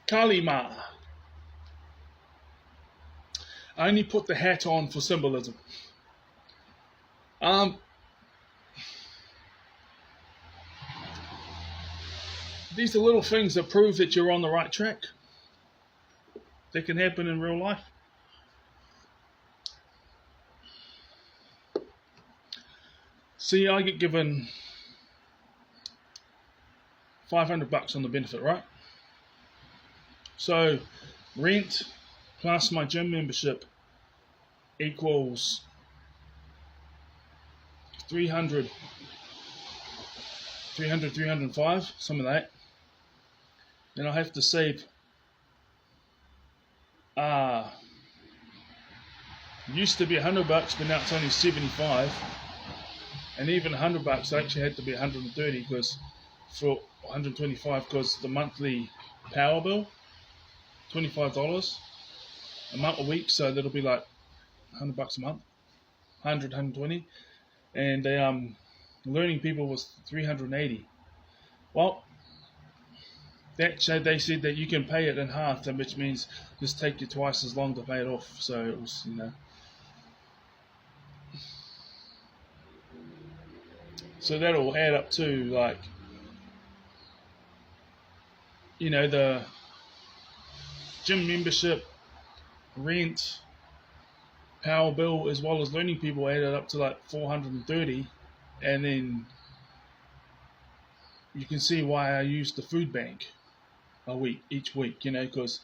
Kaali Maa. I only put the hat on for symbolism. Um, these are little things that prove that you're on the right track. They can happen in real life. See, I get given $500 on the benefit, right? So, rent plus my gym membership equals 300, 305, some of that. Then I have to save used to be $100, but now it's only 75. And even $100 actually had to be 130 because for 125 because the monthly power bill, $25 a week, so that'll be like $100 a month, 120, and learning people was 380. Well, they said that you can pay it in half, which means just take you twice as long to pay it off. So it was, so that'll add up to like, the gym membership, rent, power bill, as well as learning people added up to like 430, and then you can see why I use the food bank each week, because,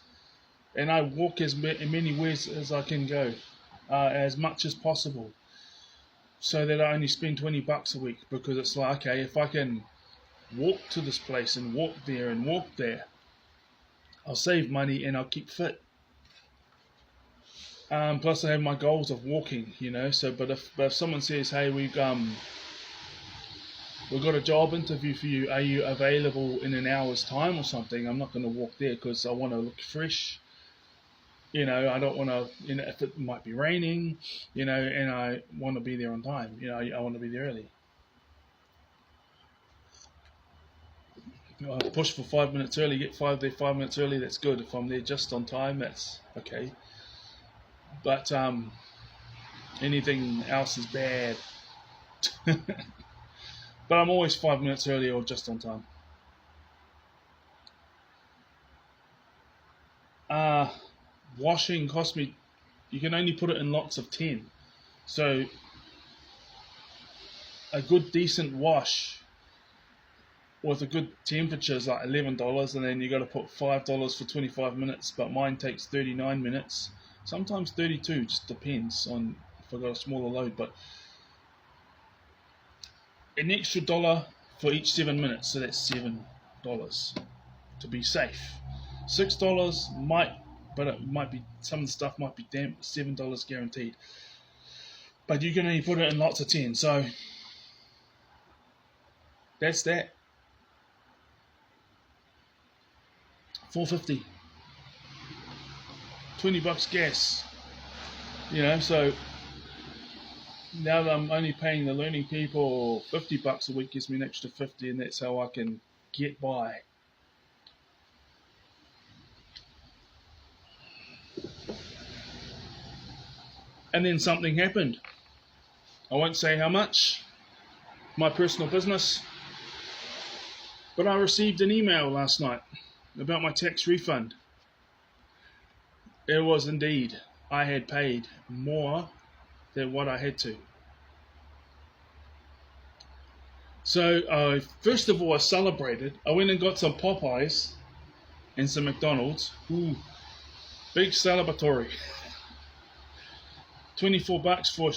and I walk as many ways as I can go, as much as possible, so that I only spend $20 a week, because it's like, okay, if I can walk to this place and walk there and walk there, I'll save money and I'll keep fit. Plus I have my goals of walking, so, but if someone says, hey, we've got a job interview for you, are you available in an hour's time or something, I'm not going to walk there because I want to look fresh. I don't want to, if it might be raining, and I want to be there on time, I want to be there early. I push for 5 minutes early, get 5 minutes early, that's good. If I'm there just on time, that's okay. But anything else is bad. But I'm always 5 minutes early or just on time. Washing cost me, you can only put it in lots of 10. So a good decent wash with a good temperature is like $11, and then you got to put $5 for 25 minutes, but mine takes 39 minutes, sometimes 32, just depends on if I got a smaller load. But an extra $1 for each 7 minutes, so that's $7 to be safe. $6 might, but it might be, some of the stuff might be damp. $7 guaranteed, but you can only put it in lots of 10, so that's that. $4.50, $20 gas, so now that I'm only paying the learning people $50 a week, gives me an extra 50, and that's how I can get by. And then something happened. I won't say how much, my personal business, but I received an email last night about my tax refund. It was indeed, I had paid more than what I had to. So first of all, I celebrated. I went and got some Popeyes and some McDonald's. Ooh, big celebratory. $24 for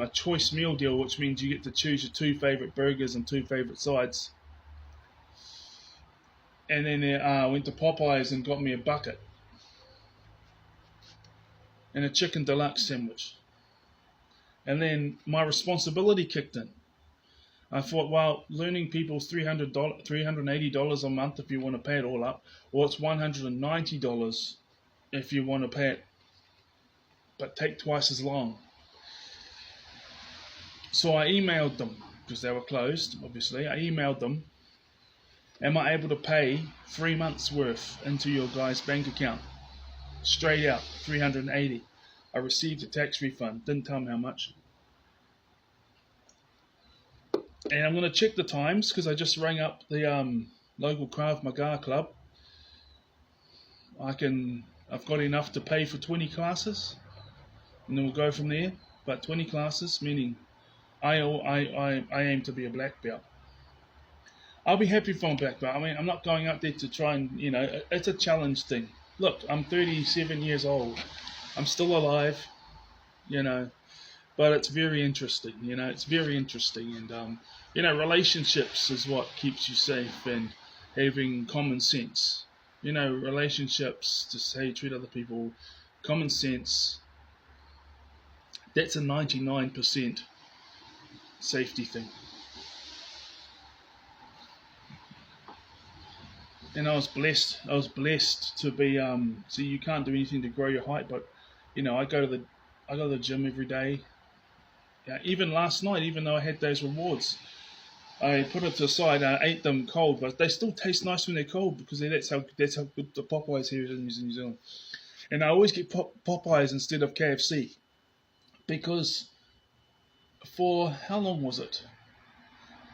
a choice meal deal, which means you get to choose your 2 favorite burgers and 2 favorite sides. And then I went to Popeyes and got me a bucket and a chicken deluxe sandwich. And then my responsibility kicked in. I thought, well, learning people's $380 a month if you want to pay it all up, or it's $190 if you want to pay it, but take twice as long. So I emailed them, because they were closed, obviously. I emailed them Am I able to pay 3 months worth into your guy's bank account? Straight out, 380. I received a tax refund. Didn't tell me how much. And I'm going to check the times because I just rang up the local Krav Maga club. I've got enough to pay for 20 classes, and then we'll go from there. But 20 classes, meaning I aim to be a black belt. I'll be happy if I'm a black belt. I mean, I'm not going out there to try and, it's a challenge thing. Look, I'm 37 years old. I'm still alive, but it's very interesting. It's very interesting. And, relationships is what keeps you safe, and having common sense. Relationships, just how you treat other people, common sense. That's a 99% safety thing. And I was blessed to be. So you can't do anything to grow your height, but I go to the gym every day. Yeah, even last night, even though I had those rewards, I put it to the side. I ate them cold, but they still taste nice when they're cold because that's how good the Popeyes here is in New Zealand. And I always get Popeyes instead of KFC because for how long was it?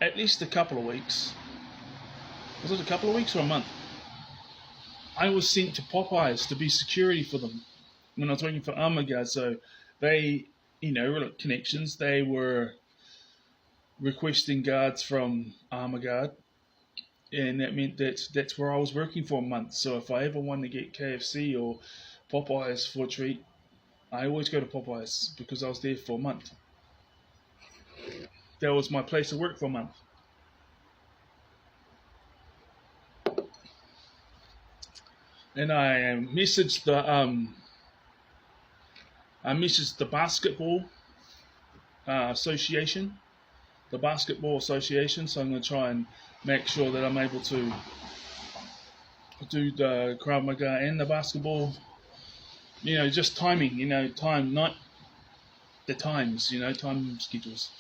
At least a couple of weeks. Was it a couple of weeks or a month? I was sent to Popeyes to be security for them when I was working for Armaguard. So they, connections, they were requesting guards from Armaguard, and that meant that's where I was working for a month. So if I ever want to get KFC or Popeyes for a treat, I always go to Popeyes because I was there for a month. That was my place of work for a month. And I messaged the basketball association, so I'm going to try and make sure that I'm able to do the Krav Maga and the basketball. Just timing. Not the times. Time schedules.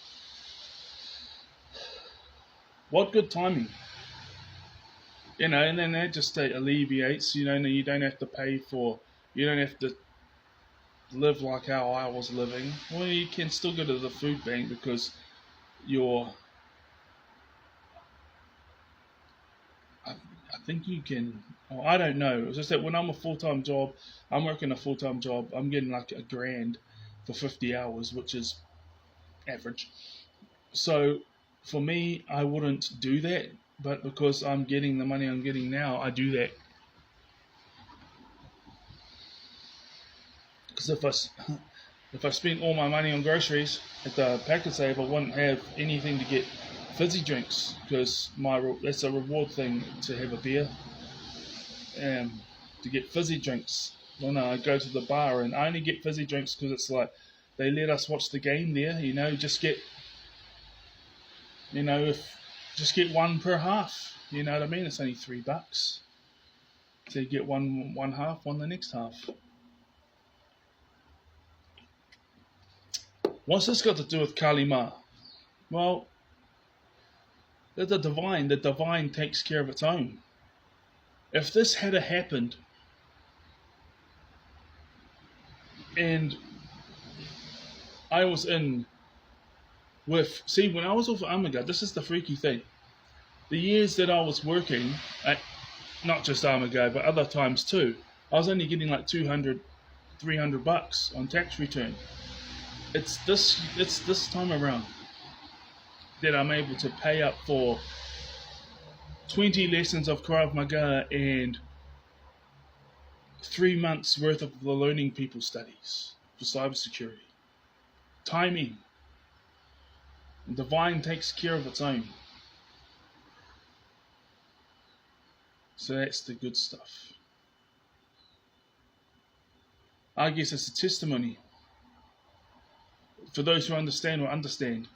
What good timing. And then that just alleviates, you don't have to pay for, you don't have to live like how I was living. Well, you can still go to the food bank because I think you can, I don't know. It's just that when I'm working a full-time job, I'm getting like $1,000 for 50 hours, which is average. So for me, I wouldn't do that. But because I'm getting the money I'm getting now, I do that. Because if I spent all my money on groceries at the packet save, I wouldn't have anything to get fizzy drinks. Because that's a reward thing to have a beer, to get fizzy drinks. When I go to the bar, and I only get fizzy drinks because it's like they let us watch the game there. Just get, just get one per half. You know what I mean? It's only $3. So you get one half, one the next half. What's this got to do with Kaali Maa? Well, the divine takes care of its own. If this had happened, and I was when I was over Armaguard, this is the freaky thing. The years that I was working at, not just Armaguard, but other times too, I was only getting like $200, $300 on tax return. It's this time around that I'm able to pay up for 20 lessons of Krav Maga and 3 months worth of the learning people studies for cybersecurity. Timing. The divine takes care of its own. So that's the good stuff. I guess it's a testimony. For those who understand will understand.